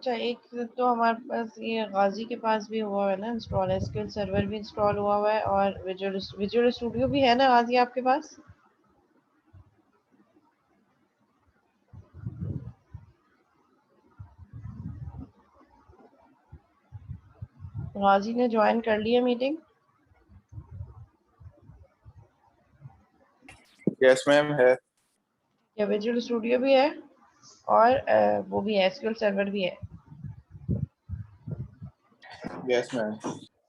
अच्छा, एक तो हमारे पास ये गाजी के पास भी हुआ है ना इंस्टॉल, एसक्यूएल सर्वर भी इंस्टॉल हुआ हुआ है और विजुअल स्टूडियो भी है ना गाजी आपके पास? गाजी ने ज्वाइन कर लिया मीटिंग? यस मैम है। या विजुअल स्टूडियो भी है और वो भी है, एसक्यूएल सर्वर भी है? Yes ma'am.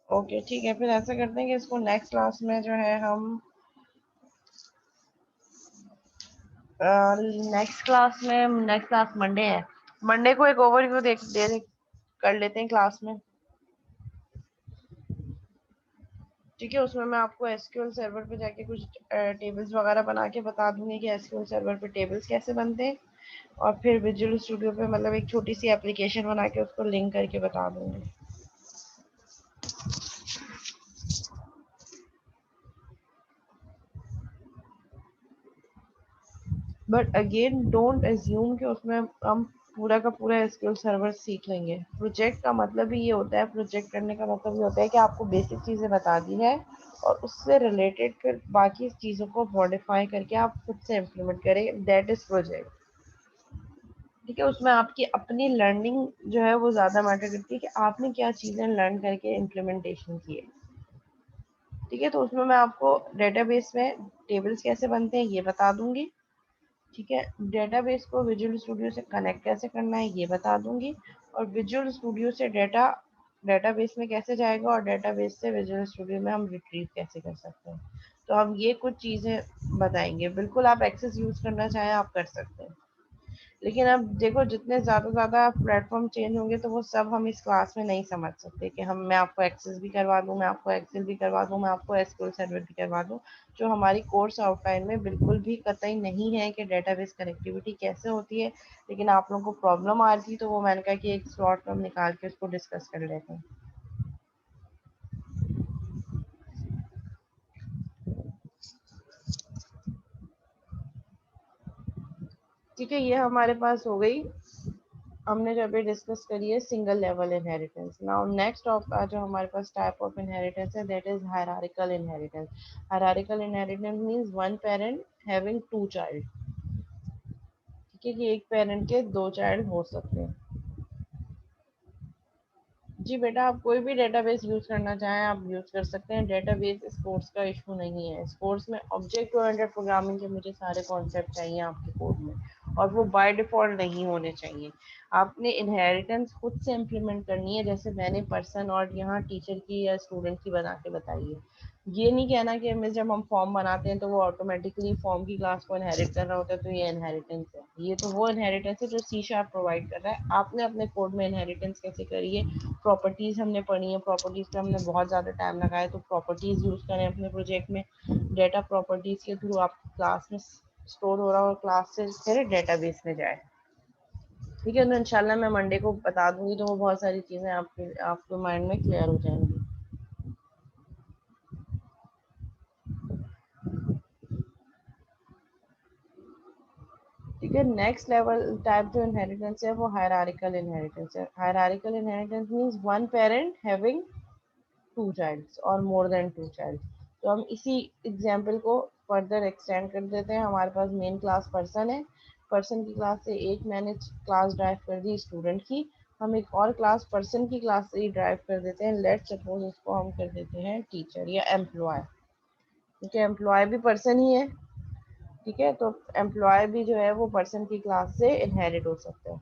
ओके ठीक है, फिर ऐसा करते हैं कि इसको नेक्स्ट क्लास में जो है हम नेक्स्ट क्लास मंडे है, मंडे को एक ओवरव्यू कर लेते हैं क्लास में। ठीक है, उसमें मैं आपको एसक्यूएल सर्वर पे जाके कुछ टेबल्स वगैरह बना के बता दूंगी कि एसक्यूएल सर्वर पे टेबल्स कैसे बनते हैं, और फिर विजुअल स्टूडियो पे मतलब एक छोटी सी एप्लीकेशन बना के उसको लिंक करके बता दूंगी। बट अगेन डोंट एज्यूम कि उसमें हम पूरा का पूरा एसक्यूएल सर्वर सीख लेंगे। प्रोजेक्ट का मतलब ही ये होता है, प्रोजेक्ट करने का मतलब ये होता है कि आपको बेसिक चीज़ें बता दी है और उससे रिलेटेड फिर बाकी चीज़ों को मॉडिफाई करके आप खुद से इम्प्लीमेंट करें, दैट इज प्रोजेक्ट। ठीक है, उसमें आपकी अपनी लर्निंग जो है वो ज़्यादा मैटर करती है कि आपने क्या चीज़ें लर्न करके इम्प्लीमेंटेशन की है। ठीक है, तो उसमें मैं आपको डेटाबेस में टेबल्स कैसे बनते हैं ये बता दूंगी। ठीक है, डेटाबेस को विजुअल स्टूडियो से कनेक्ट कैसे करना है ये बता दूंगी, और विजुअल स्टूडियो से डेटा डेटाबेस में कैसे जाएगा और डेटाबेस से विजुअल स्टूडियो में हम रिट्रीव कैसे कर सकते हैं। तो हम ये कुछ चीज़ें बताएंगे। बिल्कुल आप एक्सेस यूज़ करना चाहें आप कर सकते हैं, लेकिन अब देखो जितने ज़्यादा प्लेटफॉर्म चेंज होंगे तो वो सब हम इस क्लास में नहीं समझ सकते कि हम मैं आपको एक्सेस भी करवा दूँ, मैं आपको एक्सेल भी करवा दूँ, मैं आपको एसक्यूएल सर्वर भी करवा दूँ। जो हमारी कोर्स आउटलाइन में बिल्कुल भी कतई नहीं है कि डेटाबेस कनेक्टिविटी कैसे होती है, लेकिन आप लोगों को प्रॉब्लम आ रही थी तो वो मैंने कहा कि एक स्लॉट हम निकाल के उसको डिस्कस कर लेते हैं। ठीक है, ये हमारे पास हो गई, हमने जो अभी डिस्कस करी है single level inheritance. Now next of जो हमारे पास टाइप ऑफ इनहेरिटेंस है that is hierarchical inheritance. Hierarchical inheritance means one parent having two child. ठीक है, कि एक पेरेंट के दो चाइल्ड हो सकते हैं। जी बेटा, आप कोई भी डेटाबेस यूज करना चाहें आप यूज कर सकते हैं, डेटाबेस इस कोर्स का इशू नहीं है। इस कोर्स में ऑब्जेक्ट ओरिएंटेड प्रोग्रामिंग के मुझे सारे कॉन्सेप्ट चाहिए आपके कोड में, और वो बाय डिफॉल्ट नहीं होने चाहिए। आपने इनहेरिटेंस खुद से इम्प्लीमेंट करनी है, जैसे मैंने पर्सन और यहाँ टीचर की या स्टूडेंट की बना के बताई है। ये नहीं कहना कि हमें जब हम फॉर्म बनाते हैं तो वो ऑटोमेटिकली फॉर्म की क्लास को इनहेरिट कर रहा होता है, तो ये इनहेरिटेंस है। ये तो वो इनहेरिटेंस है जो सी शार्प प्रोवाइड कर रहा है। आपने अपने कोड में इनहेरिटेंस कैसे करी है, प्रॉपर्टीज हमने पढ़ी है, प्रॉपर्टीज पे हमने बहुत ज़्यादा टाइम लगाया, तो प्रॉपर्टीज यूज़ करें अपने प्रोजेक्ट में। डेटा प्रॉपर्टीज के थ्रू आप क्लास में स्टोर हो रहा हो और क्लास से फिर डेटाबेस में जाए। ठीक है, तो इंशाल्लाह मैं मंडे को बता दूंगी, तो वो बहुत सारी चीज़ें आपके माइंड में क्लियर हो जाएंगी। ठीक है, नेक्स्ट लेवल टाइप जो इनहेरिटेंस है वो हायरार्किकल इनहेरिटेंस है। Hierarchical inheritance means one parent having two childs और मोर देन टू चाइल्ड्स। तो हम इसी एग्जाम्पल को फर्दर एक्सटेंड कर देते हैं। हमारे पास मेन क्लास पर्सन है, पर्सन की क्लास से एक मैंने क्लास ड्राइव कर दी स्टूडेंट की, हम एक और क्लास पर्सन की क्लास से ही ड्राइव कर देते हैं। लेट्स सपोज उसको हम कर देते हैं टीचर या एम्प्लॉय। ठीक है, एम्प्लॉय भी पर्सन ही है। ठीक है, तो एम्प्लॉय भी जो है वो पर्सन की क्लास से इनहेरिट हो सकते हैं।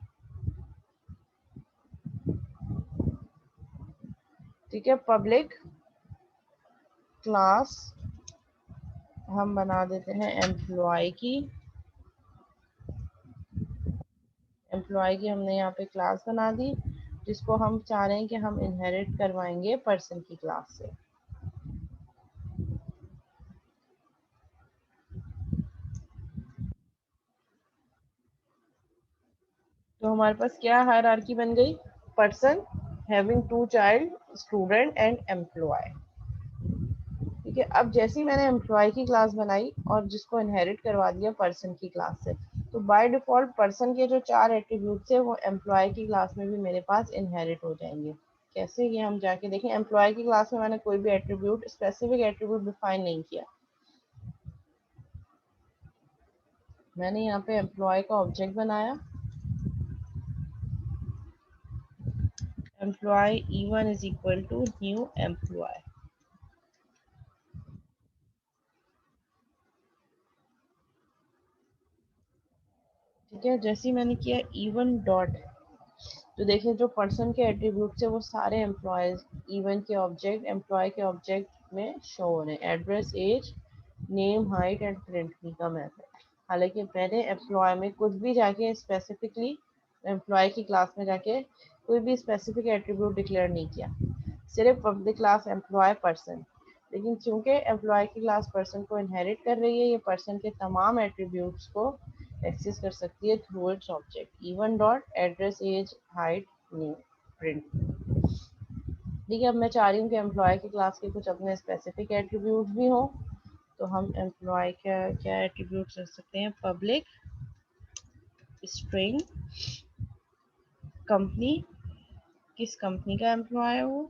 ठीक है, पब्लिक क्लास हम बना देते हैं एम्प्लॉय की। एम्प्लॉय की हमने यहाँ पे क्लास बना दी, जिसको हम चाह रहे हैं कि हम इनहेरिट करवाएंगे पर्सन की क्लास से। तो हमारे पास क्या हायरार्की बन गई, person having two child, student and employee. ठीक है, अब जैसे ही मैंने एम्प्लॉय की क्लास बनाई और जिसको इनहेरिट करवा दिया पर्सन की क्लास से, तो बाय डिफॉल्ट पर्सन के जो 4 एट्रीब्यूट्स है वो एम्प्लॉय की क्लास में भी मेरे पास इनहेरिट हो जाएंगे। कैसे, ये हम जाके देखें। एम्प्लॉय की क्लास में मैंने कोई भी एट्रीब्यूट, स्पेसिफिक एट्रीब्यूट डिफाइन नहीं किया। मैंने यहाँ पे एम्प्लॉय का ऑब्जेक्ट बनाया, employee E1 is equal to new employee. ठीक है, जैसे ही मैंने किया E1 डॉट, तो देखिए जो पर्सन के एट्रीब्यूट है वो सारे एम्प्लॉयज E1 के ऑब्जेक्ट, एम्प्लॉय के ऑब्जेक्ट में शो हो रहे हैं। Address, age, name, height and print me का मेथड। हालांकि मैंने एम्प्लॉय में कुछ भी जाके स्पेसिफिकली, एम्प्लॉय की क्लास में जाके कोई भी स्पेसिफिक एट्रीब्यूट डिक्लेयर नहीं किया, सिर्फ पब्लिक क्लास एम्प्लॉय पर्सन। लेकिन चूंकि एम्प्लॉय की क्लास पर्सन को इनहेरिट कर रही है, ये पर्सन के तमाम एट्रीब्यूट्स को एक्सेस कर सकती है through its object. E one dot address, age, height, name, print. ठीक है, अब मैं चाह रही हूँ कि एम्प्लॉय की क्लास के कुछ अपने स्पेसिफिक एट्रीब्यूट्स भी हों, तो हम एम्प्लॉय का क्या एट्रीब्यूट्स रख सकते हैं। पब्लिक स्ट्रिंग कंपनी, किस कंपनी का एम्प्लॉय है वो,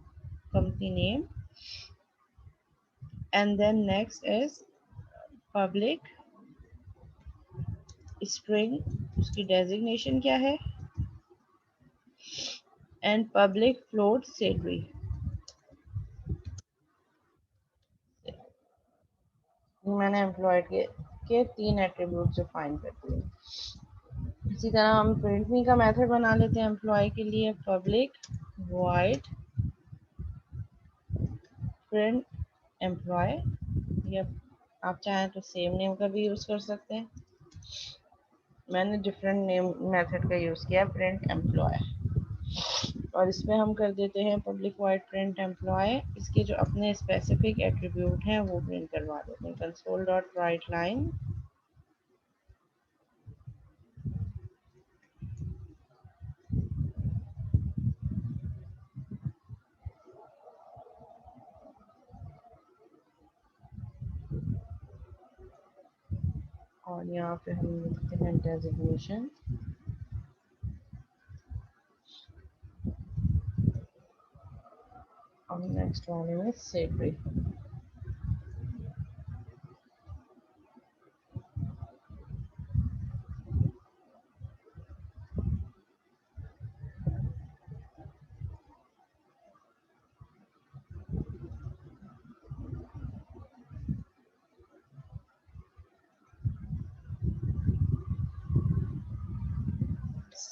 company name, and then next is public string, उसकी डेजिग्नेशन क्या है, एंड पब्लिक फ्लोट सैलरी। मैंने एम्प्लॉय के 3 एट्रीब्यूट डिफाइन कर दिए। इसी तरह हम प्रिंट मी का मेथड बना लेते हैं एम्प्लॉय के लिए। पब्लिक वॉइड प्रिंट एम्प्लॉय, या आप चाहें तो सेम नेम का भी यूज़ कर सकते हैं। मैंने डिफरेंट नेम मेथड का यूज़ किया, प्रिंट एम्प्लॉय। और इसमें हम कर देते हैं पब्लिक वॉइड प्रिंट एम्प्लॉय, इसके जो अपने स्पेसिफिक एट्रीब्यूट हैं वो प्रिंट करवा देते हैं। कंसोल डॉट राइट लाइन, और यहाँ पे हम लिखते हैं डेजिग्नेशन, और नेक्स्ट वाले में सैलरी।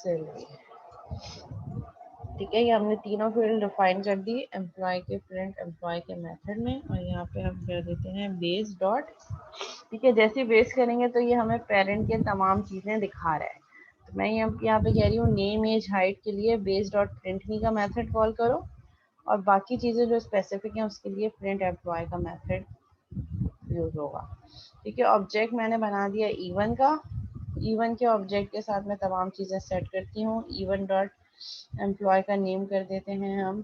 सैलरी, ठीक है, ये हमने तीनों फील्ड डिफाइन कर दी एम्प्लॉय के प्रिंट एम्प्लॉय के मेथड में। और यहाँ पे हम कर देते हैं बेस डॉट। ठीक है, जैसे बेस करेंगे तो ये हमें पेरेंट के तमाम चीज़ें दिखा रहा है। तो मैं यहाँ पे कह रही हूँ नेम, एज, हाइट के लिए बेस डॉट प्रिंट मी का मेथड कॉल करो, और बाकी चीज़ें जो स्पेसिफिक हैं उसके लिए प्रिंट एम्प्लॉय का मेथड यूज़ होगा। ठीक है, ऑब्जेक्ट मैंने बना दिया E1 का। E1 के ऑब्जेक्ट के साथ मैं तमाम चीज़ें सेट करती हूँ। E1 डॉट एम्प्लॉय का नेम कर देते हैं हम,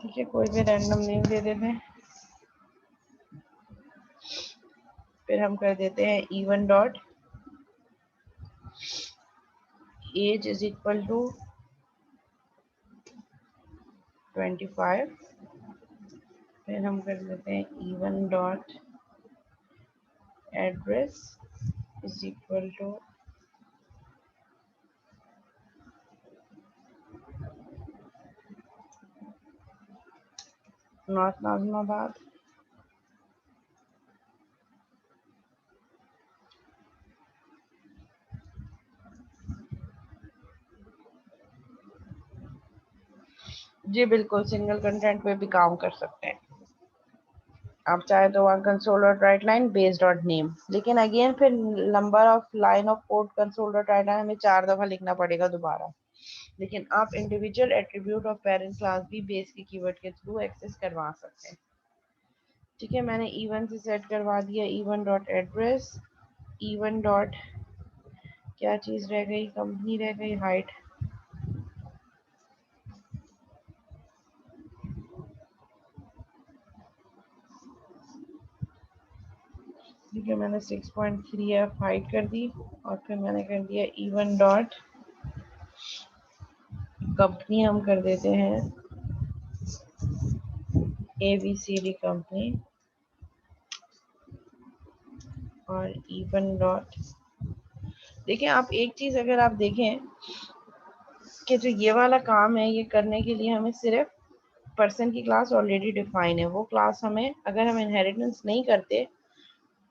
ठीक है, कोई भी रैंडम नेम दे देते हैं। फिर हम कर देते हैं E1 dot age is equal to 25। फिर हम कर देते हैं E1 dot address is equal to north Nazimabad. जी बिल्कुल, सिंगल कंटेंट पे भी काम कर सकते हैं आप चाहे तो। वहाँ console dot right line base dot name, लेकिन अगेन फिर number of line of code console dot right line हमें 4 दफ़ा लिखना पड़ेगा दोबारा। लेकिन आप individual attribute of parent class भी बेस के कीवर्ड के थ्रू एक्सेस करवा सकते हैं। ठीक है, मैंने E1 से सेट करवा दिया E1 dot address, E1 dot क्या चीज़ रह गई, कंपनी रह गई, हाइट, ठीक है, मैंने 6.3f हाइड कर दी और फिर मैंने कर दिया इवन डॉट कंपनी, हम कर देते हैं ABCD कंपनी, और इवन डॉट, देखिए आप एक चीज अगर आप देखें कि जो ये वाला काम है ये करने के लिए हमें सिर्फ पर्सन की क्लास ऑलरेडी डिफाइन है, वो क्लास हमें अगर हम इनहेरिटेंस नहीं करते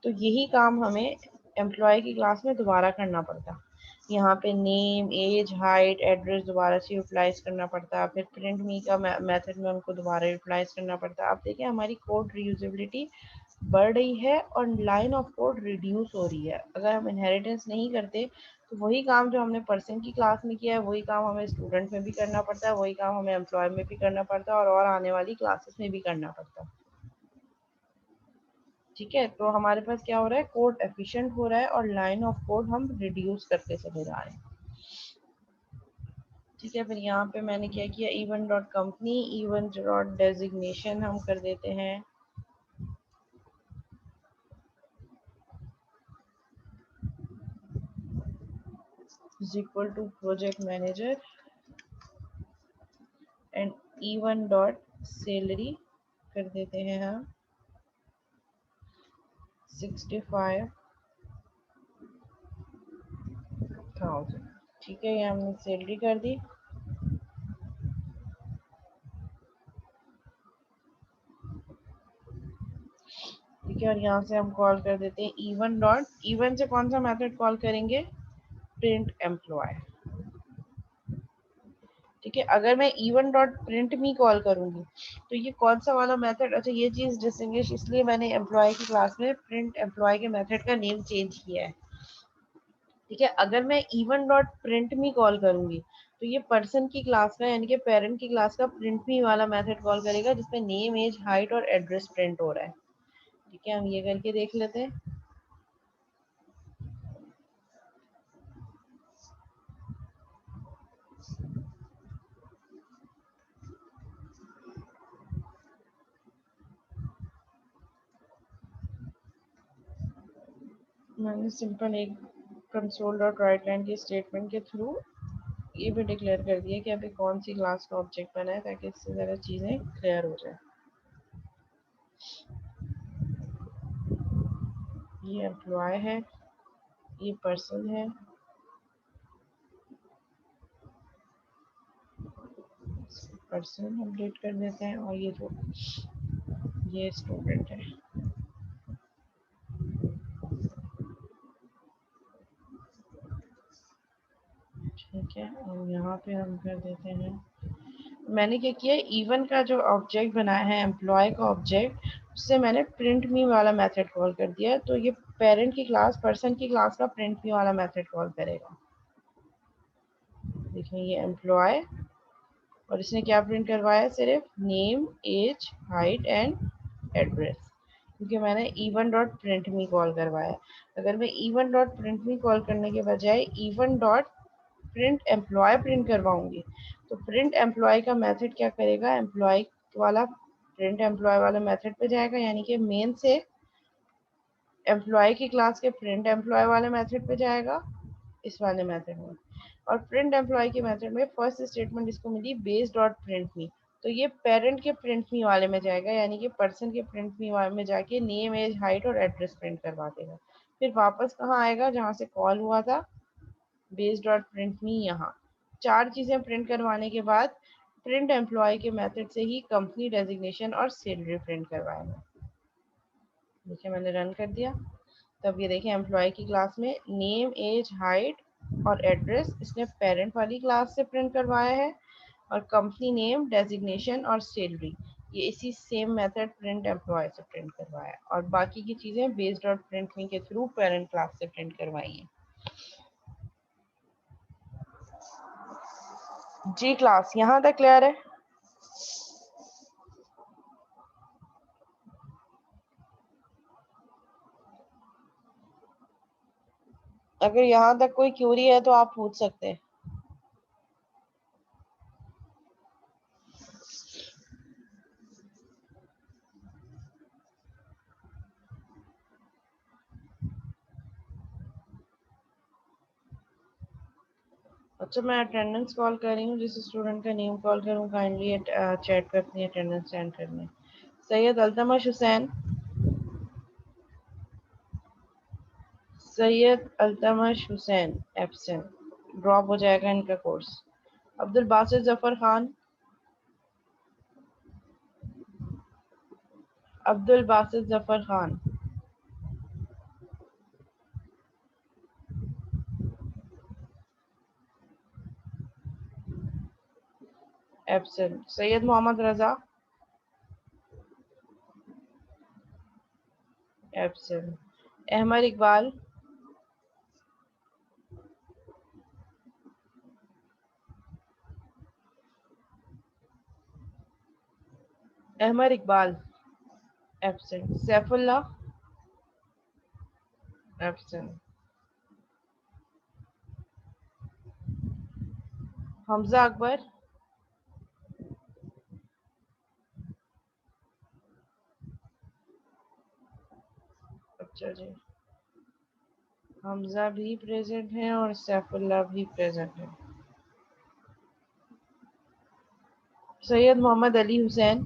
तो यही काम हमें एम्प्लॉय की क्लास में दोबारा करना पड़ता। यहाँ पे नेम, एज, हाइट, एड्रेस दोबारा से यूटिलाइज करना पड़ता, फिर प्रिंट मी का मेथड में उनको दोबारा यूटिलाइज करना पड़ता। आप देखिए हमारी कोड रीयूजेबिलिटी बढ़ रही है और लाइन ऑफ कोड रिड्यूस हो रही है। अगर हम इनहेरिटेंस नहीं करते तो वही काम जो हमने पर्सन की क्लास में किया है वही काम हमें स्टूडेंट में भी करना पड़ता है, वही काम हमें एम्प्लॉय में भी करना पड़ता है और आने वाली क्लासेस में भी करना पड़ता है। ठीक है, तो हमारे पास क्या हो रहा है, कोड एफिशिएंट हो रहा है और लाइन ऑफ कोड हम रिड्यूस करते चले जा रहे हैं। ठीक है, फिर यहाँ पे मैंने क्या किया, E one dot company, E one dot designation हम कर देते हैं is equal to project manager and E one dot salary कर देते हैं हम 65,000। ठीक है, ये हमने सैलरी कर दी। ठीक है, और यहाँ से हम कॉल कर देते हैं इवन डॉट, इवन से कौन सा मेथड कॉल करेंगे, प्रिंट एम्प्लॉय। ठीक है, अगर मैं E one dot print me call करूंगी तो ये कौन सा वाला मेथड, अच्छा ये चीज डिस्टिंग्विश इसलिए मैंने एम्प्लॉय की क्लास में प्रिंट एम्प्लॉय के मेथड का नेम चेंज किया है। ठीक है, अगर मैं E one dot print me call करूंगी तो ये पर्सन की क्लास का यानी कि पेरेंट की क्लास का प्रिंट मी वाला मेथड कॉल करेगा जिसमें नेम, एज, हाइट और एड्रेस प्रिंट हो रहा है। ठीक है, हम ये करके देख लेते हैं। मैंने सिंपल एक कंसोल डॉट राइट लाइन के स्टेटमेंट के थ्रू ये भी डिक्लेयर कर दिया कि अभी कौन सी क्लास का ऑब्जेक्ट बना है ताकि इससे ज़्यादा चीज़ें क्लियर हो जाए। ये एम्प्लॉय है, ये पर्सन है, पर्सन अपडेट कर देते हैं, और ये जो ये स्टूडेंट है। ठीक है, और यहाँ पे हम कर देते हैं, मैंने क्या किया, इवन का जो ऑब्जेक्ट बनाया है एम्प्लॉय का ऑब्जेक्ट, उससे मैंने प्रिंट मी वाला मेथड कॉल कर दिया, तो ये पेरेंट की क्लास, पर्सन की क्लास का प्रिंट मी वाला मेथड कॉल करेगा। देखिए ये एम्प्लॉय, और इसने क्या प्रिंट करवाया, सिर्फ name, age, height and address, क्योंकि मैंने E one dot print me call करवाया। अगर मैं E one dot print me call करने के बजाय E one dot print employee print करवाऊंगी तो प्रिंट एम्प्लॉय का मेथड क्या करेगा, एम्प्लॉय वाला प्रिंट एम्प्लॉय वाला मेथड पे जाएगा, यानी कि मेन से एम्प्लॉय की क्लास के प्रिंट एम्प्लॉय वाले मेथड पे जाएगा इस वाले मेथड में, और प्रिंट एम्प्लॉय के मेथड में फर्स्ट स्टेटमेंट इसको मिली बेस डॉट प्रिंट मी, तो ये पेरेंट के प्रिंट मी वाले में जाएगा, यानी कि पर्सन के प्रिंट मी वाले में जाके नेम, एज, हाइट और एड्रेस प्रिंट करवा देगा। फिर वापस कहाँ आएगा, जहाँ से कॉल हुआ था, बेस डॉट प्रिंट मी, यहाँ चार चीजें प्रिंट करवाने के बाद प्रिंट एम्प्लॉय के मेथड से ही कंपनी डेजिग्नेशन और सैलरी प्रिंट करवाएगा। देखिए मैंने रन कर दिया, तब ये देखिए एम्प्लॉय की क्लास में नेम, एज, हाइट और एड्रेस इसने पेरेंट वाली क्लास से प्रिंट करवाया है, और कंपनी नेम, डेजिग्नेशन और सैलरी ये इसी सेम मेथड प्रिंट एम्प्लॉय से प्रिंट करवाया है, और बाकी की चीज़ें बेस्ड डॉट प्रिंट मी के थ्रू पेरेंट क्लास से प्रिंट करवाई हैं। जी क्लास यहाँ तक क्लियर है? अगर यहाँ तक कोई क्यूरी है तो आप पूछ सकते हैं। अच्छा, मैं अटेंडेंस कॉल कर रही हूँ, जिस स्टूडेंट का नेम कॉल करूँ काइंडली चैट पे अपनी अटेंडेंस सेंड करने। सैयद अल्तमश हुसैन, सैयद अल्तमश हुसैन एब्सेंट, ड्रॉप हो जाएगा इनका course. Abdul Basit Zafar Khan, Abdul Basit Zafar Khan absent. Syed Mohammad Raza absent. Ahmed Iqbal, Ahmed Iqbal absent. Saifullah absent. Hamza Akbar, अच्छा जी, हमजा भी प्रेजेंट है और सैफुल्लाह भी प्रेजेंट है। Syed Mohammad Ali Hussain,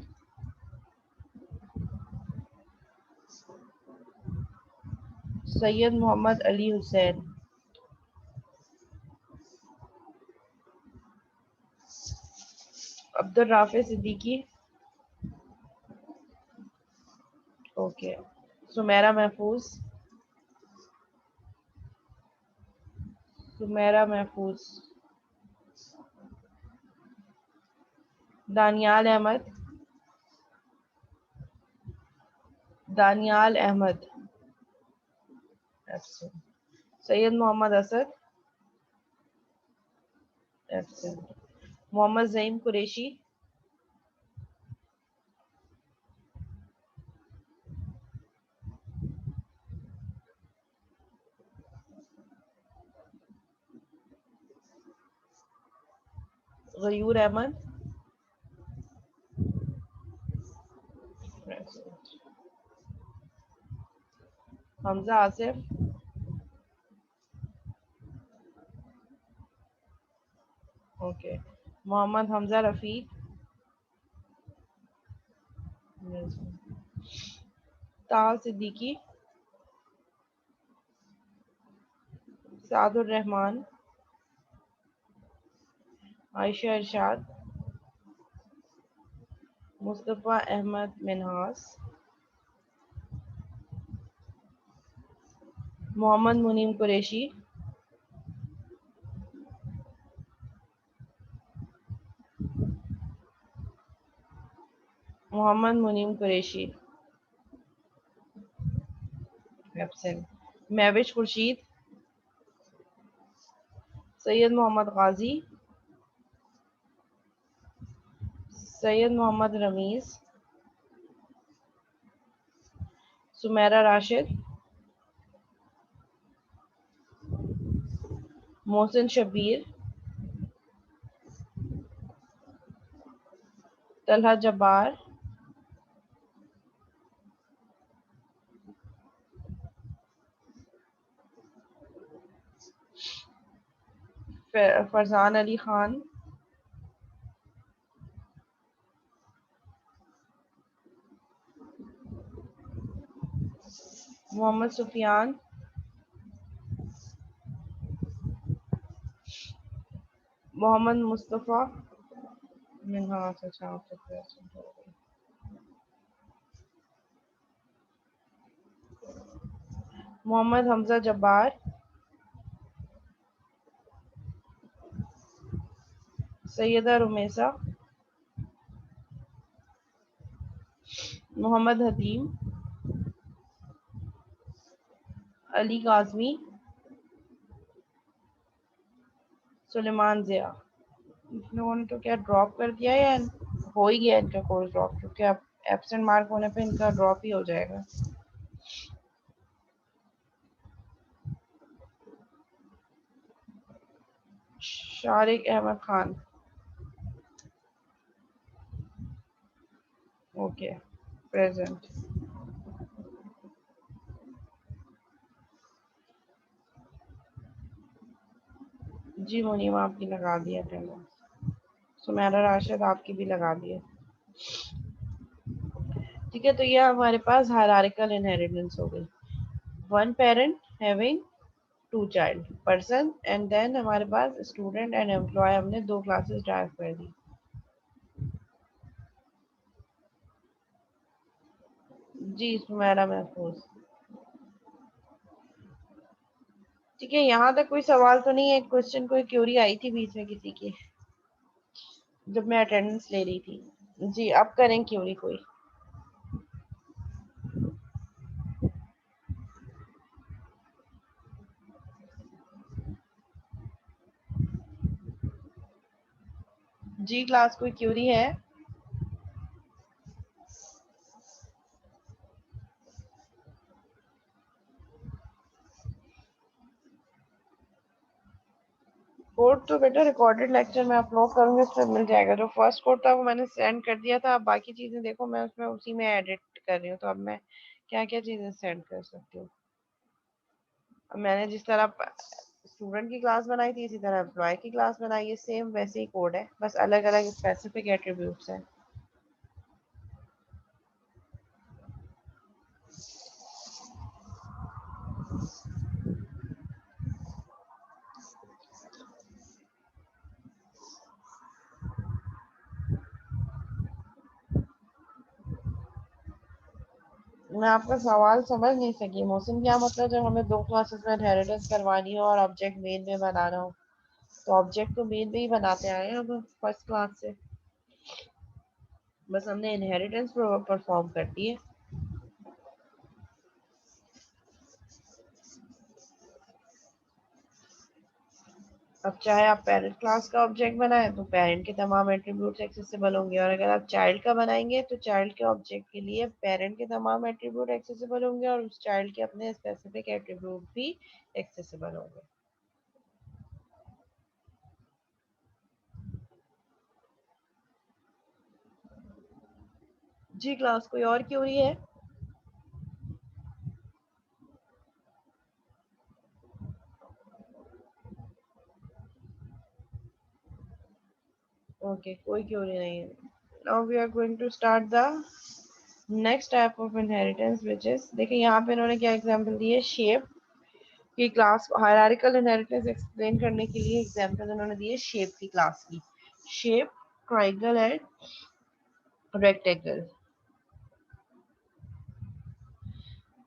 Syed Mohammad Ali Hussain, Abdul Rafay Siddiqui, okay. Sumera Mahfooz, Sumera Mahfooz. Daniyal Ahmed, Daniyal Ahmed absent. Syed Mohammad Asad absent. Mohammad Zaeem Qureshi, Ghayur Ahmed present. Hamza Asif, okay. Mohammad Hamza Rafiq, ताल सिद्दीकी, सादुर रहमान, आयशा इरशाद, मुस्तफ़ा अहमद मिनहास, मोहम्मद मुनीम कुरैशी, मोहम्मद मुनीम कुरैशी एब्सेंट। महविश खुर्शीद, सैयद मोहम्मद गाजी, सैयद मोहम्मद रमीज़, सुमेरा राशिद, मोहसिन शब्बीर, तलहा जब्बार, फरजान अली खान, मोहम्मद सुफियान, मोहम्मद मुस्तफ़ा मिनहास, अच्छा मोहम्मद हमजा जब्बार, सैयदा रुमेसा, मोहम्मद हदीम, अली काज़मी, सुलेमान ज़िया। इन लोगों ने तो क्या ड्रॉप कर दिया या हो ही गया इनका कोर्स ड्रॉप, क्योंकि अब एब्सेंट मार्क होने पे इनका ड्रॉप ही हो जाएगा। Shariq Ahmed Khan, okay present. जी मुनीम आपकी लगा दिया अटेंडेंस, सुमेरा राशिद आपकी भी लगा दिए। ठीक है, तो ये हमारे पास हायरार्किकल इनहेरिटेंस हो गई। One parent having two child person, and then हमारे पास स्टूडेंट एंड एम्प्लॉय, हमने दो क्लासेस ड्राइव कर दी। जी सुमेरा महफूज। ठीक है, यहाँ तक कोई सवाल तो नहीं है? क्वेश्चन कोई क्यूरी आई थी बीच में किसी की जब मैं अटेंडेंस ले रही थी? जी अब करें क्यूरी कोई। जी क्लास कोई क्यूरी है? कोड तो बेटा रिकॉर्डेड लेक्चर में अपलोड करूंगी, उसमें मिल जाएगा। जो फर्स्ट कोड था वो मैंने सेंड कर दिया था। अब बाकी चीजें देखो, मैं उसमें उसी में एडिट कर रही हूँ। तो अब मैं क्या क्या चीजें सेंड कर सकती हूँ। अब मैंने जिस तरह स्टूडेंट की क्लास बनाई थी, इसी तरह एम्प्लॉय की क्लास बनाई है। सेम वैसे ही कोड है, बस अलग अलग स्पेसिफिक एट्रीब्यूट्स हैं। मैं आपका सवाल समझ नहीं सकी मोहसिन। क्या मतलब जब हमें दो क्लासेस में इनहेरिटेंस करवानी हो और ऑब्जेक्ट मेन में बनाना हो, तो ऑब्जेक्ट तो मेन में ही बनाते आए हैं अब फर्स्ट क्लास से, बस हमने इनहेरिटेंस परफॉर्म कर दी है। अब चाहे आप पेरेंट क्लास का ऑब्जेक्ट बनाएं तो पेरेंट के तमाम एट्रीब्यूट्स एक्सेसिबल होंगे, और अगर आप चाइल्ड का बनाएंगे तो चाइल्ड के ऑब्जेक्ट के लिए पेरेंट के तमाम एट्रीब्यूट एक्सेसिबल होंगे और उस चाइल्ड के अपने स्पेसिफिक एट्रीब्यूट भी एक्सेसिबल होंगे। जी क्लास कोई और क्यूरी है? ओके कोई क्यूरी नहीं है। Now we are going to start the next type of inheritance which is, देखिए यहाँ पे इन्होंने क्या एग्जांपल दी है। शेप की क्लास, हायरार्किकल इनहेरिटेंस एक्सप्लेन करने के लिए एग्जांपल इन्होंने दी है शेप की क्लास की। Shape, triangle and rectangle.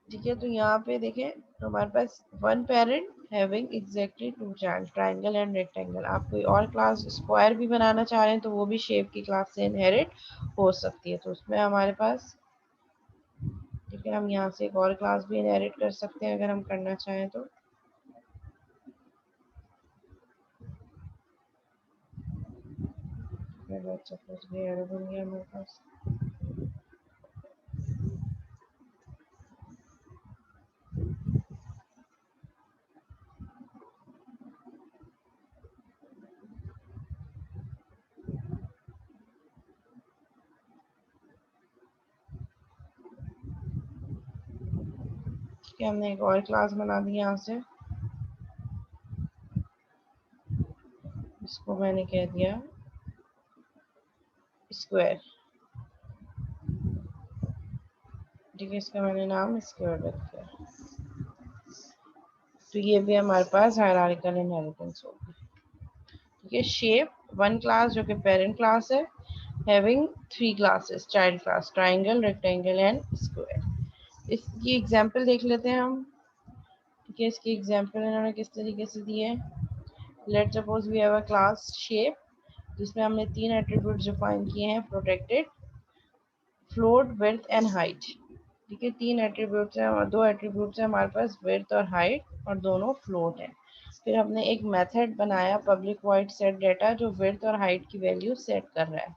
ठीक है, तो यहाँ पे देखें हमारे पास one parent having exactly two child, triangle and rectangle. आप कोई और क्लास स्क्वायर भी बनाना चाह रहे हैं तो वो भी शेप की क्लास से इनहेरिट हो सकती है। तो उसमें हमारे पास, ठीक है, हम यहाँ से एक और क्लास भी इनहेरिट कर सकते हैं अगर हम करना चाहें तो। अच्छा कुछ भी एड होंगे हमारे पास। ठीक है, हमने एक और क्लास बना दी यहाँ से, इसको मैंने कह दिया स्क्वायर। ठीक है, इसका मैंने नाम स्क्वायर रख दिया। तो ये भी हमारे पास हायरार्किकल इनहेरिटेंस होगी। ठीक है, शेप वन क्लास जो कि पेरेंट क्लास है, having three classes, child class, triangle, rectangle and square. इसकी एग्जांपल देख लेते हैं हम। ठीक है, इसकी एग्जांपल इन्होंने किस तरीके से दी है। Let suppose we have a class shape जिसमें हमने तीन एट्रीब्यूट डिफाइन किए हैं, protected, float, width and height. ठीक है, तीन एट्रीब्यूट्स हैं और दो एट्रीब्यूट्स हैं हमारे पास, विड्थ और हाइट, और दोनों फ्लोट है। फिर हमने एक मेथड बनाया पब्लिक वॉइड सेट डाटा जो विड्थ और हाइट की वैल्यू सेट कर रहा है।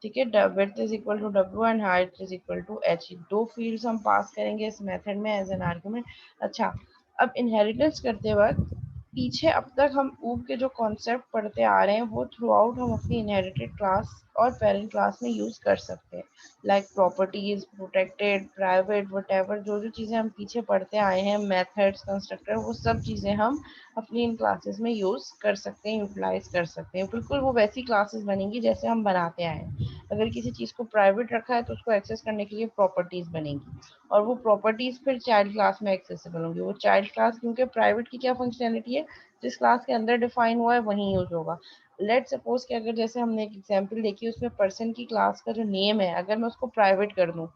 ठीक है, विड्थ इज इक्वल टू डब्ल्यू and height is equal to h. दो फील्ड्स हम पास करेंगे इस मेथड में एज एन आर्गुमेंट। अच्छा, अब इनहेरिटेंस करते वक्त पीछे अब तक हम ऊब के जो कॉन्सेप्ट पढ़ते आ रहे हैं वो थ्रू आउट हम अपनी इनहेरिटेड क्लास और पेरेंट क्लास में यूज कर सकते हैं, like properties, protected, private, whatever, जो जो चीज़ें हम पीछे पढ़ते आए हैं, मेथड्स, कंस्ट्रक्टर, वो सब चीज़ें हम अपनी इन क्लासेस में यूज कर सकते हैं, यूटिलाइज कर सकते हैं। बिल्कुल वो वैसी क्लासेस बनेंगी जैसे हम बनाते आए हैं। अगर किसी चीज़ को प्राइवेट रखा है तो उसको एक्सेस करने के लिए प्रॉपर्टीज बनेंगी, और वो प्रॉपर्टीज फिर चाइल्ड क्लास में एक्सेसिबल होंगी। वो चाइल्ड क्लास, क्योंकि प्राइवेट की क्या फंक्शनैलिटी है, जिस क्लास के अंदर डिफाइन हुआ है वही यूज होगा। लेट सपोज कि अगर जैसे हमने एक एग्जांपल देखी, उसमें पर्सन की क्लास का जो नेम है अगर मैं उसको प्राइवेट कर दूं,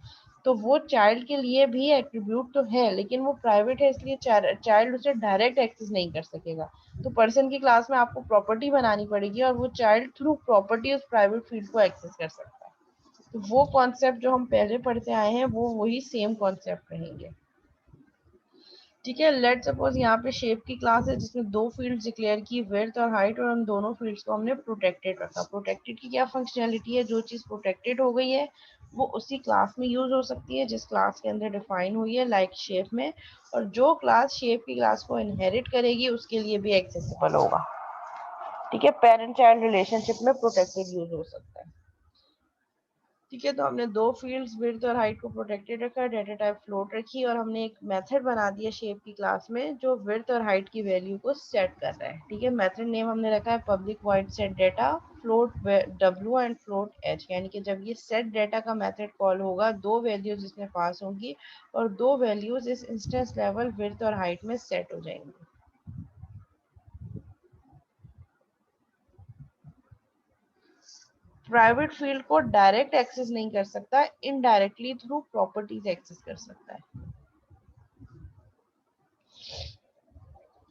तो वो चाइल्ड के लिए भी एट्रीब्यूट तो है, लेकिन वो प्राइवेट है इसलिए चाइल्ड उसे डायरेक्ट एक्सेस नहीं कर सकेगा। तो पर्सन की क्लास में आपको प्रॉपर्टी बनानी पड़ेगी और वो चाइल्ड थ्रू प्रॉपर्टी उस प्राइवेट फील्ड को एक्सेस कर सकता है। तो वो कॉन्सेप्ट जो हम पहले पढ़ते आए हैं वो वही सेम कॉन्सेप्ट रहेंगे। ठीक है, लेट सपोज यहाँ पे शेप की क्लास है जिसमें दो फील्ड्स डिक्लेयर की, विड्थ और हाइट, और उन दोनों फील्ड्स को हमने प्रोटेक्टेड रखा। प्रोटेक्टेड की क्या फंक्शनैलिटी है, जो चीज़ प्रोटेक्टेड हो गई है वो उसी क्लास में यूज हो सकती है जिस क्लास के अंदर डिफाइन हुई है, लाइक शेप में, और जो क्लास शेप की क्लास को इनहेरिट करेगी उसके लिए भी एक्सेसिबल होगा। ठीक है, पेरेंट चाइल्ड रिलेशनशिप में प्रोटेक्टेड यूज हो सकता है। ठीक है, तो हमने दो फील्ड्स विड्थ और हाइट को प्रोटेक्टेड रखा, डेटा टाइप फ्लोट रखी, और हमने एक मेथड बना दिया शेप की क्लास में जो विड्थ और हाइट की वैल्यू को सेट कर रहा है। ठीक है, मेथड नेम हमने रखा है public void set data float w and float h, यानी कि जब ये सेट डेटा का मेथड कॉल होगा दो वैल्यूज इसमें पास होंगी और दो वैल्यूज इस इंस्टेंस लेवल विड्थ और हाइट में सेट हो जाएंगी। प्राइवेट फील्ड को डायरेक्ट एक्सेस नहीं कर सकता, इनडायरेक्टली थ्रू प्रॉपर्टीज एक्सेस कर सकता है।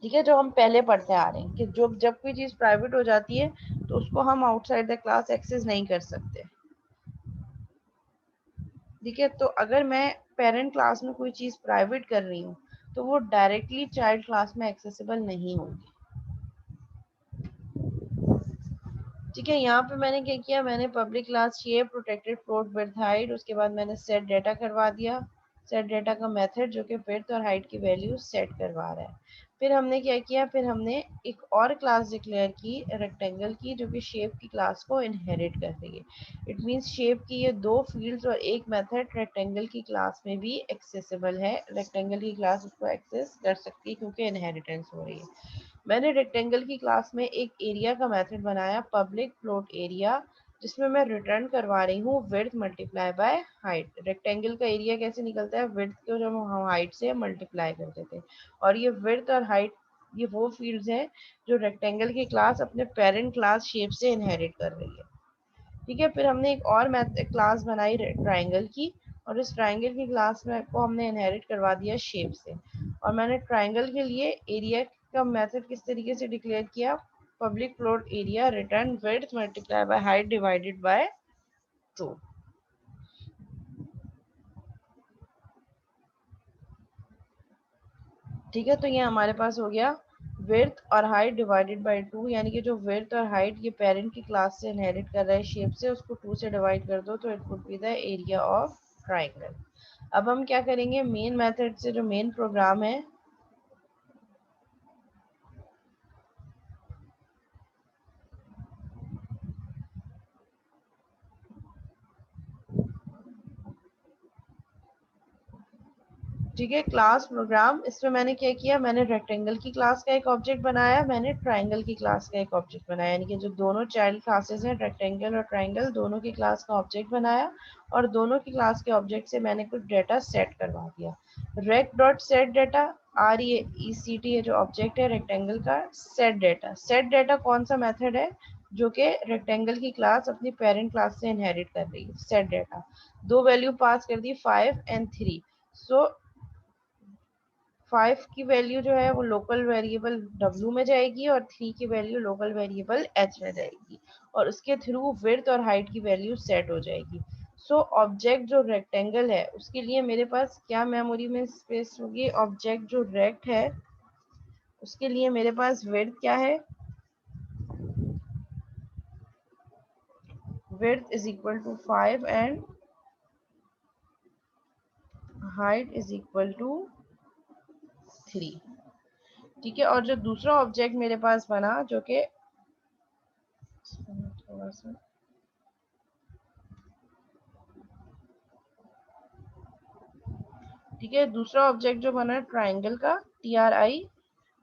ठीक है, जो हम पहले पढ़ते आ रहे हैं कि जो जब कोई चीज प्राइवेट हो जाती है तो उसको हम आउटसाइड द क्लास एक्सेस नहीं कर सकते। ठीक है, तो अगर मैं पेरेंट क्लास में कोई चीज प्राइवेट कर रही हूँ तो वो डायरेक्टली चाइल्ड क्लास में एक्सेसिबल नहीं होगी। ठीक है, यहाँ पे मैंने क्या किया, मैंने public class shape protected float width height, उसके बाद मैंने सेट डेटा करवा दिया, सेट डेटा का मेथड जो कि विड्थ और हाइट की वैल्यू सेट करवा रहा है। फिर हमने क्या किया, फिर हमने एक और क्लास डिक्लेयर की रेक्टेंगल की, जो कि शेप की क्लास को इनहेरिट कर रही है। इट मीन्स शेप की ये दो फील्ड्स और एक मेथड रेक्टेंगल की क्लास में भी एक्सेसिबल है, रेक्टेंगल की क्लास उसको एक्सेस कर सकती है क्योंकि इनहेरिटेंस हो रही है। मैंने रेक्टेंगल की क्लास में एक एरिया का मेथड बनाया पब्लिक फ्लोट एरिया, जिसमें मैं रिटर्न करवा रही हूँ width multiply by height. Rectangle का एरिया कैसे निकलता है, विड्थ को जब हम हाइट से मल्टीप्लाई करते थे, और ये विड्थ और हाइट ये वो फील्ड्स हैं जो रेक्टेंगल की क्लास अपने पेरेंट क्लास शेप से इनहेरिट कर रही है। ठीक है, फिर हमने एक और क्लास बनाई ट्राइंगल की, और इस ट्राइंगल की क्लास में को हमने इनहेरिट करवा दिया शेप से। और मैंने ट्राइंगल के लिए एरिया का मेथड किस तरीके से डिक्लेयर किया, public float area return width multiply by height divided by 2। ठीक है, तो ये हमारे पास हो गया विड्थ और हाइट डिवाइडेड बाय 2, यानी कि जो विड्थ और हाइट ये पेरेंट की क्लास से इनहेरिट कर रहा है शेप से, उसको 2 से डिवाइड कर दो तो it would be the area of triangle. अब हम क्या करेंगे, मेन मेथड से जो मेन प्रोग्राम है, ठीक है, क्लास प्रोग्राम, इसमें मैंने क्या किया, मैंने रेक्टेंगल की क्लास का एक ऑब्जेक्ट बनाया, मैंने ट्राइंगल की क्लास का एक ऑब्जेक्ट बनाया, यानी कि जो दोनों चाइल्ड क्लासेस हैं रेक्टेंगल और ट्राइंगल, दोनों की क्लास का ऑब्जेक्ट बनाया, और दोनों की क्लास के ऑब्जेक्ट से मैंने कुछ डेटा सेट करवा दिया। Rect dot set data, RECT है जो ऑब्जेक्ट है रेक्टेंगल का, सेट डेटा, सेट डेटा कौन सा मेथड है जो कि रेक्टेंगल की क्लास अपनी पेरेंट क्लास से इनहेरिट कर रही है। सेट डेटा, दो वैल्यू पास कर दी 5 एंड 3। सो 5 की वैल्यू जो है वो लोकल वेरिएबल w में जाएगी और 3 की वैल्यू लोकल वेरिएबल h में जाएगी, और उसके थ्रू विड्थ और हाइट की वैल्यू सेट हो जाएगी। सो ऑब्जेक्ट जो रेक्टेंगल है उसके लिए मेरे पास क्या मेमोरी में स्पेस होगी, ऑब्जेक्ट जो रेक्ट है उसके लिए मेरे पास विड्थ क्या है, width is equal to 5 and height is equal to 3। ठीक है, और जो दूसरा ऑब्जेक्ट मेरे पास बना जो कि थोड़ा सा, ठीक है, दूसरा ऑब्जेक्ट जो बना ट्राइंगल का TRI,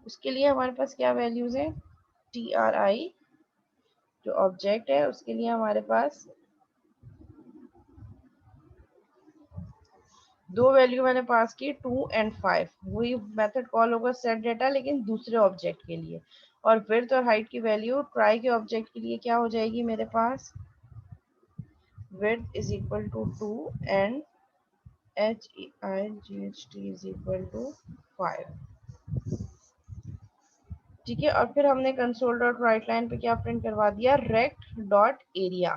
उसके लिए हमारे पास क्या वैल्यूज है? TRI जो ऑब्जेक्ट है उसके लिए हमारे पास दो वैल्यू मैंने पास की 2 एंड 5। वही मेथड कॉल होगा सेट डेटा, लेकिन दूसरे ऑब्जेक्ट के लिए। और विड्थ और हाइट की वैल्यू ट्राई के ऑब्जेक्ट के लिए क्या हो जाएगी मेरे पास? Width is equal to 2 and HEIGHT is equal to 5। ठीक है, और फिर हमने कंसोल डॉट राइट लाइन पे क्या प्रिंट करवा दिया? Rect dot area.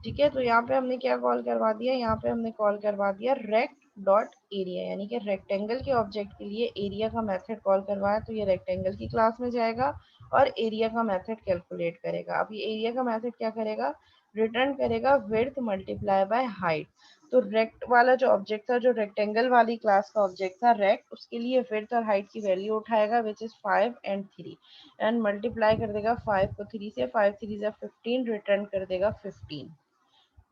ठीक है, तो यहाँ पे हमने क्या कॉल करवा दिया? यहाँ पे हमने कॉल करवा दिया रेक्ट डॉट एरिया, यानी कि रेक्टेंगल के ऑब्जेक्ट के लिए एरिया का मेथड कॉल करवाया, तो ये रेक्टेंगल की क्लास में जाएगा और एरिया का मेथड कैलकुलेट करेगा। अब ये एरिया का मेथड क्या करेगा? रिटर्न करेगा विड्थ मल्टीप्लाई बाय हाइट। तो रेक्ट वाला जो ऑब्जेक्ट था, जो रेक्टेंगल वाली क्लास का ऑब्जेक्ट था रेक्ट, उसके लिए विड्थ और हाइट की वैल्यू उठाएगा which is 5 and 3 and multiply कर देगा 5 को 3 से, 5 3 से 15, रिटर्न कर देगा 15।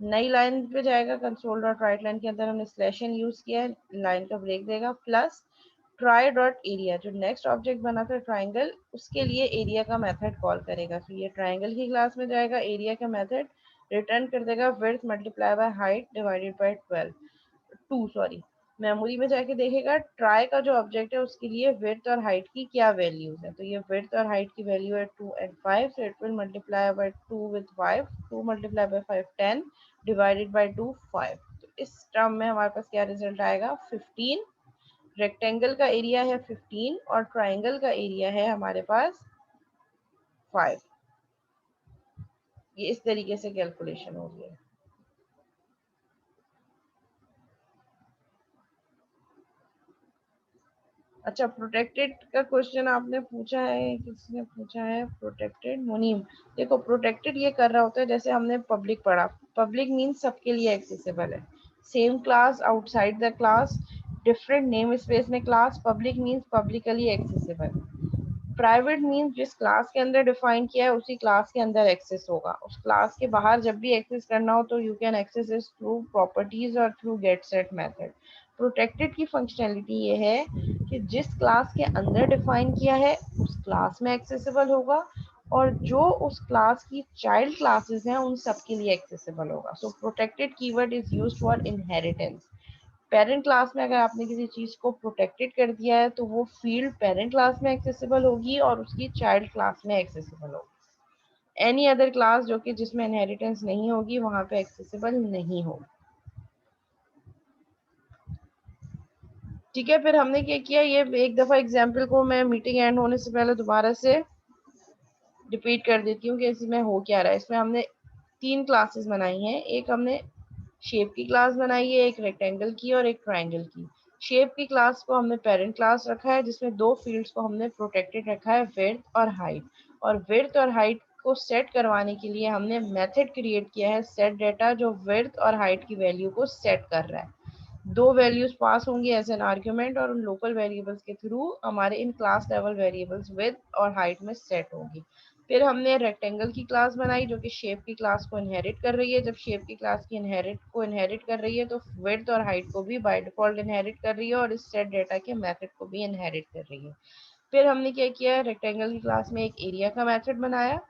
नई लाइन पे जाएगा, कंसोल डॉट राइट लाइन के अंदर हमने स्लैश एन यूज किया है, लाइन का ब्रेक देगा, प्लस ट्राई डॉट एरिया जो नेक्स्ट ऑब्जेक्ट बना था ट्राइंगल, उसके लिए एरिया का मेथड कॉल करेगा। तो ये ट्राइंगल की क्लास में जाएगा, एरिया का मेथड रिटर्न कर देगा width multiply by height divided by 12 2 sorry, memory में जाके देखेगा ट्राई का जो ऑब्जेक्ट है उसके लिए विड्थ और हाइट की क्या वैल्यूज है। तो ये विड्थ और हाइट की वैल्यू है 2 and 5, so it will multiply by 2 with 5, 2 multiply by 5 10 divided by 2 5। तो इस टर्म में हमारे पास क्या रिजल्ट आएगा? 15। रेक्टेंगल का एरिया है 15 और ट्राइंगल का एरिया है हमारे पास 5। ये इस तरीके से कैलकुलेशन हो गया। अच्छा, प्रोटेक्टेड का क्वेश्चन आपने पूछा है, किसने पूछा है? प्रोटेक्टेड मुनीम। देखो, प्रोटेक्टेड ये कर रहा होता है, जैसे हमने पब्लिक पढ़ा, पब्लिक मीन्स सबके लिए एक्सेसिबल है, same class outside the class, different name space में class, public means publicly accessible. Private means जिस क्लास के अंदर डिफाइन किया है उसी क्लास के अंदर एक्सेस होगा, उस क्लास के बाहर जब भी एक्सेस करना हो तो you can access is through properties और through get set method. Protected की फंक्शनैलिटी ये है कि जिस क्लास के अंदर डिफाइन किया है उस क्लास में एक्सेसिबल होगा, और जो उस क्लास की चाइल्ड क्लासेस हैं उन सब के लिए एक्सेसिबल होगा। So protected keyword is used for inheritance. Parent class में अगर आपने किसी चीज को प्रोटेक्टेड कर दिया है तो वो फील्ड पेरेंट क्लास में एक्सेसिबल होगी और उसकी चाइल्ड क्लास में एक्सेसिबल होगी। एनी अदर क्लास जो कि जिसमें इनहेरिटेंस नहीं होगी वहां पे एक्सेसिबल नहीं होगी। ठीक है, फिर हमने क्या किया, ये एक दफा एग्जाम्पल को मैं मीटिंग एंड होने से पहले दोबारा से रिपीट कर देती हूँ कि इसमें हो क्या रहा है। इसमें हमने 3 क्लासेस बनाई हैं, एक हमने शेप की क्लास बनाई है, एक रेक्टेंगल की और एक ट्राइंगल की। शेप की क्लास को हमने पेरेंट क्लास रखा है जिसमें दो फील्ड्स को हमने प्रोटेक्टेड रखा है, विड्थ और हाइट। और विड्थ और हाइट को सेट करवाने के लिए हमने मेथड क्रिएट किया है सेट डेटा, जो विड्थ और हाइट की वैल्यू को सेट कर रहा है। दो वैल्यूज पास होंगी एज एन आर्ग्यूमेंट और उन लोकल वेरिएबल्स के थ्रू हमारे in class level variables width और हाइट में सेट होंगी। फिर हमने रेक्टेंगल की क्लास बनाई जो कि शेप की क्लास को इनहेरिट कर रही है। जब शेप की क्लास की इनहेरिट कर रही है तो विड्थ और हाइट को भी बाय डिफॉल्ट इनहेरिट कर रही है और इस सेट डेटा के मेथड को भी इनहेरिट कर रही है। फिर हमने क्या किया, रेक्टेंगल की क्लास में एक एरिया का मेथड बनाया,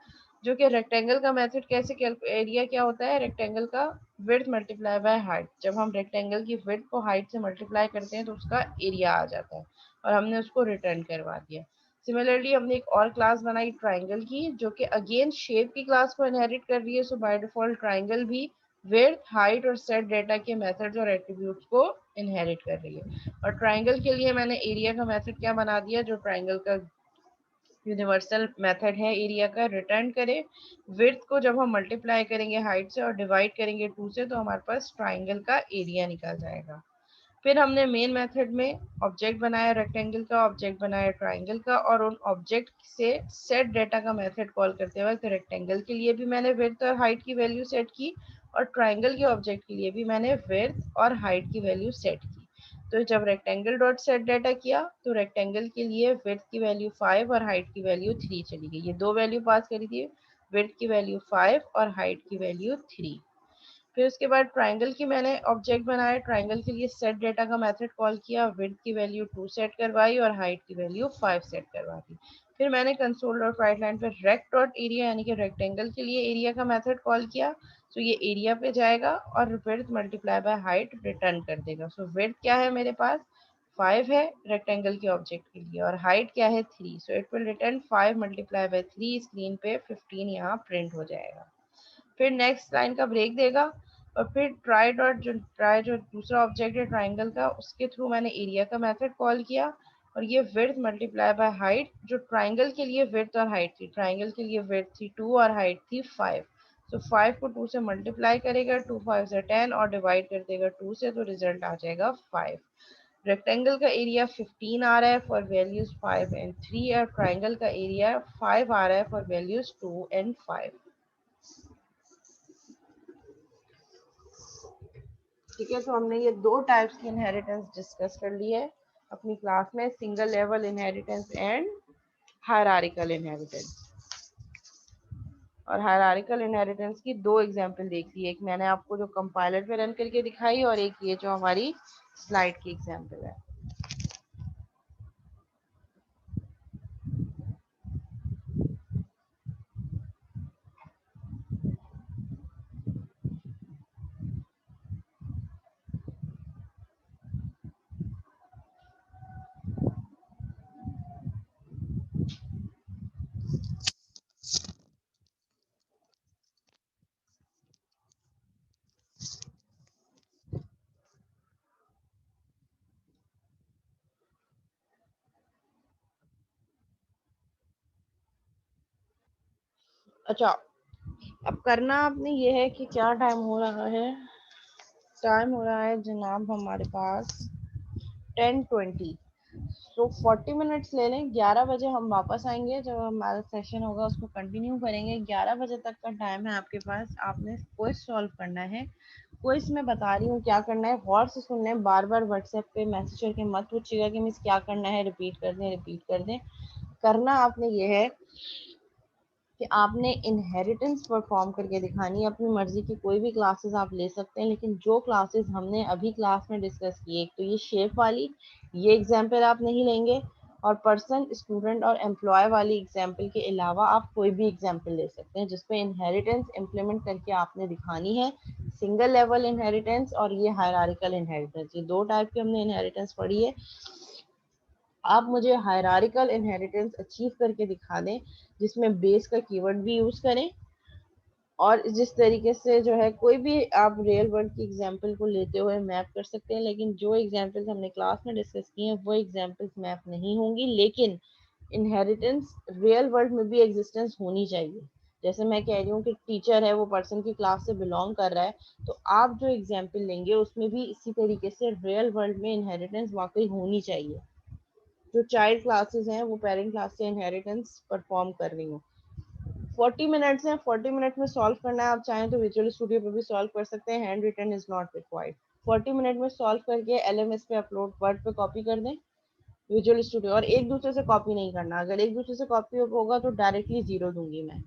जो कि रेक्टेंगल का मेथड कैसे, एरिया क्या होता है? रेक्टेंगल का विड्थ मल्टीप्लाई बाय हाइट। जब हम रेक्टेंगल की विड्थ को हाइट से मल्टीप्लाई करते हैं तो उसका एरिया आ जाता है और हमने उसको रिटर्न करवा दिया। सिमिलरली हमने एक और क्लास बनाई ट्राइंगल की, जो कि अगेन शेप की क्लास को इनहेरिट कर रही है। सो बाय डिफॉल्ट ट्राइंगल भी विड्थ, हाइट और सेट डेटा के मेथड्स और एट्रीब्यूट्स को इनहेरिट कर रही है। और ट्राइंगल के लिए मैंने एरिया का मेथड क्या बना दिया, जो ट्राइंगल का यूनिवर्सल मेथड है एरिया का, रिटर्न करे विड्थ को जब हम मल्टीप्लाई करेंगे हाइट से और डिवाइड करेंगे 2 से तो हमारे पास ट्राइंगल का एरिया निकल जाएगा। फिर हमने मेन मेथड में ऑब्जेक्ट बनाया रेक्टेंगल का, ऑब्जेक्ट बनाया ट्राइंगल का, और उन ऑब्जेक्ट से सेट डेटा का मेथड कॉल करते वक्त रेक्टेंगल के लिए भी मैंने विड्थ और हाइट की वैल्यू सेट की और ट्राइंगल के ऑब्जेक्ट के लिए भी मैंने विड्थ और हाइट की वैल्यू सेट की। तो जब रेक्टेंगल डॉट सेट डाटा किया तो रेक्टेंगल के लिए विड्थ की वैल्यू 5 और हाइट की वैल्यू 3 चली गई। ये दो वैल्यू पास करी थी, विड्थ की वैल्यू 5 और हाइट की वैल्यू 3। फिर उसके बाद ट्राइंगल की मैंने ऑब्जेक्ट बनाया, ट्राइंगल के लिए सेट डेटा का मेथड कॉल किया, विड्थ की वैल्यू 2 सेट करवाई और हाइट की वैल्यू 5 सेट करवा दी। फिर मैंने कंसोल डॉट राइट लाइन पर रेक्ट डॉट एरिया यानी कि रेक्टेंगल के लिए एरिया का मेथड कॉल किया। सो ये एरिया पे जाएगा और width multiply by height return कर देगा। सो विड्थ क्या है मेरे पास 5 है रेक्टेंगल के ऑब्जेक्ट के लिए और हाइट क्या है 3। So it will return 5 multiply by 3, screen पे 15 यहाँ प्रिंट हो जाएगा। फिर नेक्स्ट लाइन का ब्रेक देगा और फिर ट्राई जो दूसरा ऑब्जेक्ट है ट्राइंगल का, उसके थ्रू मैंने एरिया का मेथड कॉल किया और ये विड्थ मल्टीप्लाई बाय हाइट, जो ट्राइंगल के लिए विड्थ और हाइट थी, ट्राइंगल के लिए विड्थ थी 2 और हाइट थी 5। तो 5 को 2 से मल्टीप्लाई करेगा, 2 5 से 10 और डिवाइड कर देगा 2 से, तो रिजल्ट आ जाएगा 5। रेक्टेंगल का एरिया 15 आ रहा है फॉर वैल्यूज 5 एंड 3 और ट्राइंगल का एरिया 5 आ रहा है फॉर वैल्यूज 2 एंड 5। ठीक है, तो हमने ये दो टाइप्स की इनहेरिटेंस डिस्कस कर ली है अपनी क्लास में, single level inheritance and hierarchical inheritance. और हायरार्किकल इनहेरिटेंस की दो एग्जांपल देख ली, एक मैंने आपको जो कंपाइलर पे रन करके दिखाई और एक ये जो हमारी स्लाइड की एग्जांपल है। अच्छा, अब करना आपने ये है कि क्या टाइम हो रहा है, टाइम हो रहा है जनाब हमारे पास 10:20। सो 40 मिनट्स ले लें, 11 बजे हम वापस आएंगे, जब हमारा सेशन होगा उसको कंटिन्यू करेंगे। 11 बजे तक का टाइम है आपके पास, आपने क्विज सॉल्व करना है। क्विज में बता रही हूँ क्या करना है, गौर से सुन लें, बार बार व्हाट्सएप पे मैसेज करके मत पूछिएगा कि मिस क्या करना है, रिपीट कर दें रिपीट कर दें। करना आपने ये है कि आपने इनहेरिटेंस परफॉर्म करके दिखानी है। अपनी मर्जी की कोई भी क्लासेस आप ले सकते हैं, लेकिन जो क्लासेस हमने अभी क्लास में डिस्कस की, एक तो ये शेप वाली, ये एग्जाम्पल आप नहीं लेंगे, और पर्सन स्टूडेंट और एम्प्लॉय वाली एग्जाम्पल के अलावा आप कोई भी एग्जाम्पल ले सकते हैं जिसपे इनहेरिटेंस इम्प्लीमेंट करके आपने दिखानी है। सिंगल लेवल इनहेरिटेंस और ये हायरार्किकल इनहेरिटेंस, ये दो टाइप की हमने इनहेरिटेंस पढ़ी है। आप मुझे हायरार्किकल इनहेरिटेंस अचीव करके दिखा दें जिसमें बेस का कीवर्ड भी यूज करें, और जिस तरीके से जो है कोई भी आप रियल वर्ल्ड की एग्जांपल को लेते हुए मैप कर सकते हैं, लेकिन जो एग्जांपल्स हमने क्लास में डिस्कस की हैं वो एग्जांपल्स मैप नहीं होंगी। लेकिन इनहेरिटेंस रियल वर्ल्ड में भी एग्जिस्टेंस होनी चाहिए। जैसे मैं कह रही हूँ कि टीचर है वो पर्सन की क्लास से बिलोंग कर रहा है, तो आप जो एग्जाम्पल लेंगे उसमें भी इसी तरीके से रियल वर्ल्ड में इनहेरिटेंस वाकई होनी चाहिए। जो चाइल्ड क्लासेस हैं वो पेरेंट क्लास से इनहेरिटेंस परफॉर्म कर रही हूँ। 40 मिनट्स हैं, 40 मिनट में सॉल्व करना है। आप चाहें तो विजुअल स्टूडियो पे भी सॉल्व कर सकते हैं, handwritten is not required. 40 minute में सॉल्व करके एलएमएस पे अपलोड, वर्ड पे कॉपी कर दें विजुअल स्टूडियो, और एक दूसरे से कॉपी नहीं करना। अगर एक दूसरे से कॉपी होगा तो डायरेक्टली जीरो दूंगी मैं।